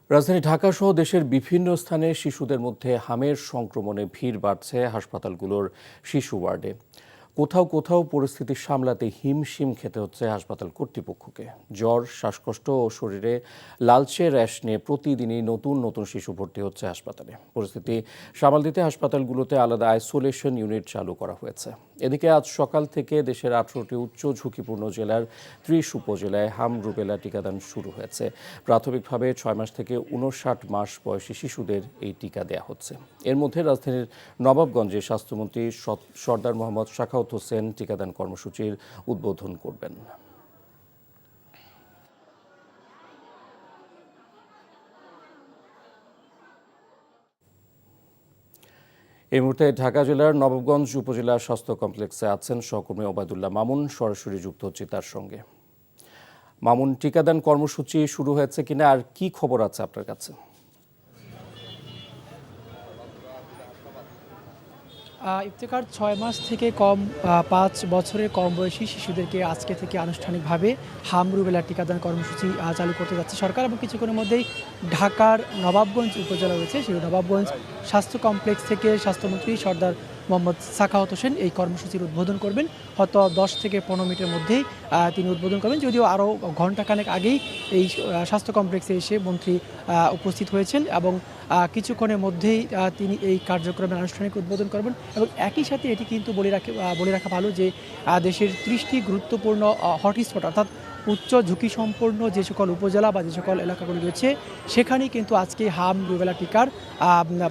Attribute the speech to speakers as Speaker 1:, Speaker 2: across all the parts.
Speaker 1: রাজধানী ঢাকা সহ দেশের বিভিন্ন স্থানে শিশুদের মধ্যে হামের সংক্রমণে ভিড় বাড়ছে হাসপাতালগুলোর শিশু ওয়ার্ডে। কোথাও কোথাও পরিস্থিতি সামলাতে হিমশিম খেতে হচ্ছে হাসপাতাল কর্তৃপক্ষকে। জ্বর, শ্বাসকষ্ট ও শরীরে লালচে র্যাশ নিয়ে প্রতিদিনই নতুন নতুন শিশু ভর্তি হচ্ছে হাসপাতালে। পরিস্থিতি সামাল দিতে হাসপাতালগুলোতে আলাদা আইসোলেশন ইউনিট চালু করা হয়েছে। এদিকে আজ সকাল থেকে দেশের 18টি উচ্চ ঝুঁকিপূর্ণ জেলার 30 উপজেলায় হাম রুবেলা টিকাদান শুরু হয়েছে। প্রাথমিকভাবে 6 মাস থেকে 59 মাস বয়সী শিশুদের এই টিকা দেয়া হচ্ছে। এর মধ্যে রাজধানীর নবাবগঞ্জে স্বাস্থ্যমন্ত্রী সরদার মোহাম্মদ শাখাওয়াত হোসেন টিকাদান কর্মসূচির উদ্বোধন করবেন। এই মুহূর্তে ঢাকা জেলার নবাবগঞ্জ উপজেলা স্বাস্থ্য কমপ্লেক্সে আছেন সহকর্মী ওবায়দুল্লাহ মামুন। সরাসরি যুক্ত হচ্ছে তার সঙ্গে। মামুন, টিকাদান কর্মসূচি শুরু হয়েছে কিনা আর কি খবর আছে আপনার কাছে?
Speaker 2: ইফতেখার 6 মাস থেকে কম 5 বছরের কম বয়সী শিশুদেরকে আজকে থেকে আনুষ্ঠানিকভাবে হাম রুবেলা টিকাদান কর্মসূচি চালু করতে যাচ্ছে সরকার। এবং কিছুক্ষণের মধ্যেই ঢাকার নবাবগঞ্জ উপজেলা রয়েছে, সেই নবাবগঞ্জ স্বাস্থ্য কমপ্লেক্স থেকে স্বাস্থ্যমন্ত্রী সরদার মোহাম্মদ শাখাওয়াত হোসেন এই কর্মসূচির উদ্বোধন করবেন। হয়তো 10 থেকে 15 মিনিটের মধ্যেই তিনি উদ্বোধন করবেন, যদিও আরও ঘণ্টাখানেক আগেই এই স্বাস্থ্য কমপ্লেক্সে এসে মন্ত্রী উপস্থিত হয়েছেন এবং কিছুক্ষণের মধ্যেই তিনি এই কার্যক্রমের আনুষ্ঠানিক উদ্বোধন করবেন। এবং একই সাথে এটি কিন্তু বলে রাখা ভালো যে দেশের 30টি গুরুত্বপূর্ণ হটস্পট অর্থাৎ উচ্চ ঝুঁকি সম্পন্ন যে সকল উপজেলা বা যে সকল এলাকাগুলি রয়েছে সেখানেই কিন্তু আজকে হাম রুবেলা টিকার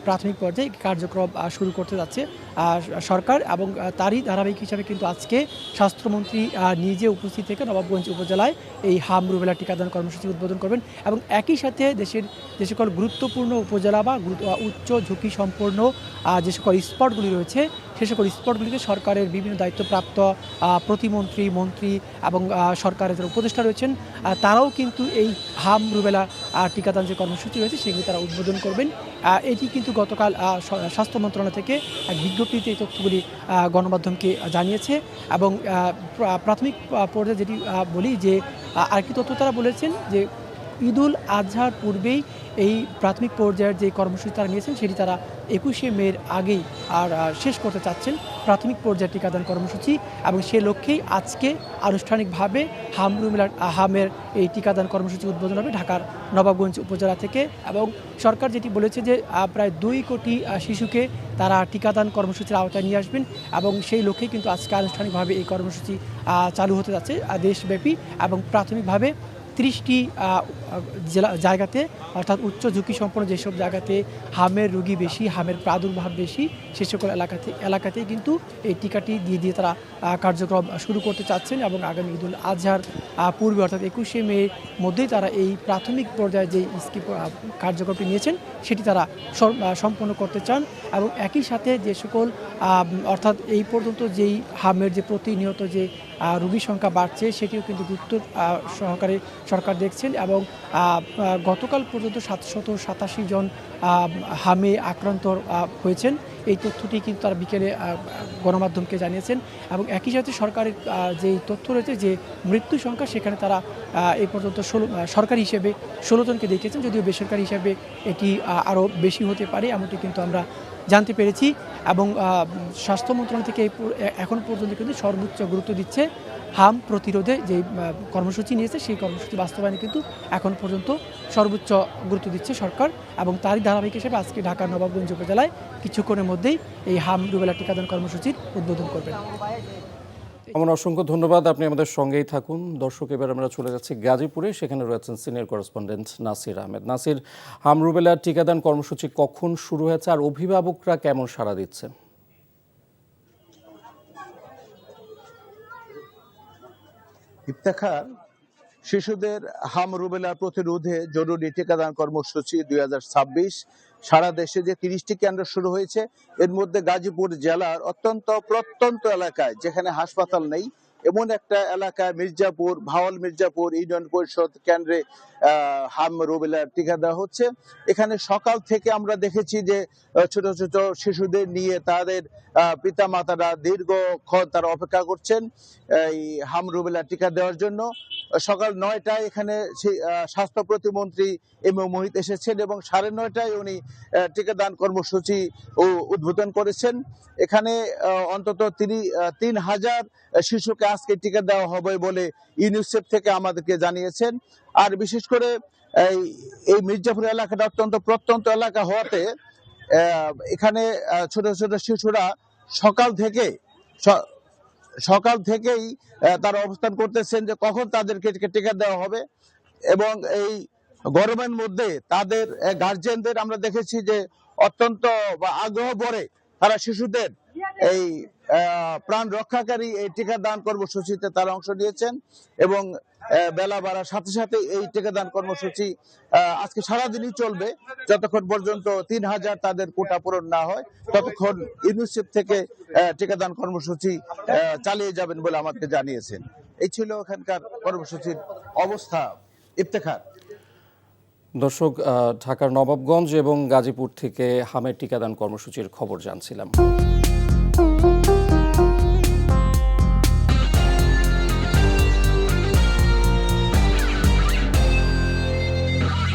Speaker 2: প্রাথমিক পর্যায়ে কার্যক্রম শুরু করতে যাচ্ছে সরকার। এবং তারই ধারাবাহিক হিসাবে কিন্তু আজকে স্বাস্থ্যমন্ত্রী নিজে উপস্থিত থেকে নবাবগঞ্জ উপজেলায় এই হাম রুবেলা টিকাদান কর্মসূচি উদ্বোধন করবেন। এবং একই সাথে দেশের যে সকল গুরুত্বপূর্ণ উপজেলা বা উচ্চ ঝুঁকি সম্পন্ন যে সকল স্পটগুলি রয়েছে সে সকল স্পটগুলিতে সরকারের বিভিন্ন দায়িত্বপ্রাপ্ত প্রতিমন্ত্রী, মন্ত্রী এবং সরকারের যারা উপদেষ্টা রয়েছেন তারাও কিন্তু এই হাম রুবেলা টিকাদান যে কর্মসূচি রয়েছে সেগুলি তারা উদ্বোধন করবেন। এটি কিন্তু গতকাল স্বাস্থ্য মন্ত্রণালয় থেকে এক বিজ্ঞপ্তিতে এই তথ্যগুলি গণমাধ্যমকে জানিয়েছে। এবং প্রাথমিক পর্যায়ে যেটি বলি যে আরেকটি তথ্য তারা বলেছেন যে ঈদুল আজহার পূর্বেই এই প্রাথমিক পর্যায়ের যে কর্মসূচি তারা নিয়েছেন সেটি তারা 21শে মের আগেই শেষ করতে চাচ্ছেন প্রাথমিক পর্যায়ের টিকাদান কর্মসূচি। এবং সে লক্ষ্যেই আজকে আনুষ্ঠানিকভাবে হাম রুবেলা হামের এই টিকাদান কর্মসূচি উদ্বোধন হবে ঢাকার নবাবগঞ্জ উপজেলা থেকে। এবং সরকার যেটি বলেছে যে প্রায় 2 কোটি শিশুকে তারা টিকাদান কর্মসূচির আওতায় নিয়ে আসবেন এবং সেই লক্ষ্যেই কিন্তু আজকে আনুষ্ঠানিকভাবে এই কর্মসূচি চালু হতে যাচ্ছে দেশব্যাপী। এবং প্রাথমিকভাবে 30টি জায়গাতে অর্থাৎ উচ্চ ঝুঁকি সম্পন্ন যেসব জায়গাতে হামের রোগী বেশি, হামের প্রাদুর্ভাব বেশি সে সকল এলাকাতেই কিন্তু এই টিকাটি দিয়ে তারা কার্যক্রম শুরু করতে চাচ্ছেন। এবং আগামী ঈদুল আজহার পূর্বে অর্থাৎ 21শে মের মধ্যেই তারা এই প্রাথমিক পর্যায়ে যে কার্যক্রমটি নিয়েছেন সেটি তারা সম্পন্ন করতে চান। এবং একই সাথে যে সকল অর্থাৎ এই পর্যন্ত যেই হামের যে প্রতিনিয়ত যে রোগীর সংখ্যা বাড়ছে সেটিও কিন্তু গুরুত্ব সহকারে সরকার দেখছেন। এবং গতকাল পর্যন্ত 787 জন হামে আক্রান্ত হয়েছেন, এই তথ্যটি কিন্তু তারা বিকেলে গণমাধ্যমকে জানিয়েছেন। এবং একই সাথে সরকারের যেই তথ্য রয়েছে যে মৃত্যু সংখ্যা সেখানে তারা এই পর্যন্ত সরকারি হিসেবে 16 জনকে দেখিয়েছেন, যদিও বেসরকারি হিসেবে এটি আরও বেশি হতে পারে এমনটি কিন্তু আমরা জানতে পেরেছি। এবং স্বাস্থ্য মন্ত্রণালয় থেকে এখন পর্যন্ত কিন্তু সর্বোচ্চ গুরুত্ব দিচ্ছে হাম প্রতিরোধে যে কর্মসূচি নিয়েছে সেই কর্মসূচি বাস্তবায়নে কিন্তু এখন পর্যন্ত সর্বোচ্চ গুরুত্ব দিচ্ছে সরকার। এবং তারই ধারাবাহিক হিসেবে আজকে ঢাকার নবাবগঞ্জ উপজেলায় কিছুক্ষণের মধ্যেই এই হাম রুবেলা টিকাদান কর্মসূচির উদ্বোধন করবেন।
Speaker 1: আমার অসংখ্য ধন্যবাদ, আপনি আমাদের সঙ্গেই থাকুন। দর্শক, এবার আমরা চলে যাচ্ছি গাজীপুরে, সেখানে রয়েছেন সিনিয়র করেসপন্ডেন্ট নাসির আহমেদ। নাসির, হাম রুবেলা টিকাদান কর্মসূচি কখন শুরু হয়েছে আর অভিভাবকরা কেমন সাড়া দিচ্ছে?
Speaker 3: ইফতেখার, শিশুদের হাম রুবেলা প্রতিরোধে জরুরি টিকাদান কর্মসূচি 2026 সারা দেশে যে 30টি কেন্দ্র শুরু হয়েছে এর মধ্যে গাজীপুর জেলার অত্যন্ত প্রত্যন্ত এলাকায় যেখানে হাসপাতাল নেই এমন একটা এলাকায় ভাওয়াল মির্জাপুর ইউনিয়ন পরিষদ কেন্দ্রে হাম রুবেলা টিকা দেওয়া হচ্ছে। এখানে সকাল থেকে আমরা দেখেছি যে ছোট ছোট শিশুদের নিয়ে তাদের পিতা মাতারা দীর্ঘক্ষণ তারা অপেক্ষা করছেন এই হাম রুবেলা টিকা দেওয়ার জন্য। সকাল 9টায় এখানে স্বাস্থ্য প্রতিমন্ত্রী এম এ মোহিত এসেছেন এবং 9:30টায় উনি টিকাদান কর্মসূচি উদ্বোধন করেছেন। এখানে অন্তত 3,000 শিশুকে আজকে টিকা দেওয়া হবে বলে ইউনিসেফ থেকে আমাদেরকে জানিয়েছেন। আর বিশেষ করে এই মির্জাপুর এলাকাটা অত্যন্ত প্রত্যন্ত এলাকা হওয়াতে এখানে ছোট ছোট শিশুরা সকাল থেকেই তারা অবস্থান করতেছেন যে কখন তাদেরকে টিকা দেওয়া হবে। এবং এই গরমের মধ্যে তাদের গার্জিয়ানদের আমরা দেখেছি যে অত্যন্ত আগ্রহ ভরে তারা শিশুদের এই প্রাণ রক্ষাকারী এই টিকাদান কর্মসূচিতে তারা অংশ নিয়েছেন এবং বেলা বাড়ার সাথে সাথে এই টিকাদান কর্মসূচি আজকে সারাদিনই চলবে যতক্ষণ পর্যন্ত 3,000 তাদের কোটা পূরণ না হয় ততক্ষণ ইউনিসেফ থেকে টিকাদান কর্মসূচি চালিয়ে যাবেন বলে আমাকে জানিয়েছেন। এই ছিল এখানকার কর্মসূচির অবস্থা। ইফতেখার।
Speaker 1: দর্শক, ঢাকার নবাবগঞ্জ এবং গাজীপুর থেকে হামের টিকাদান কর্মসূচির খবর জানছিলাম।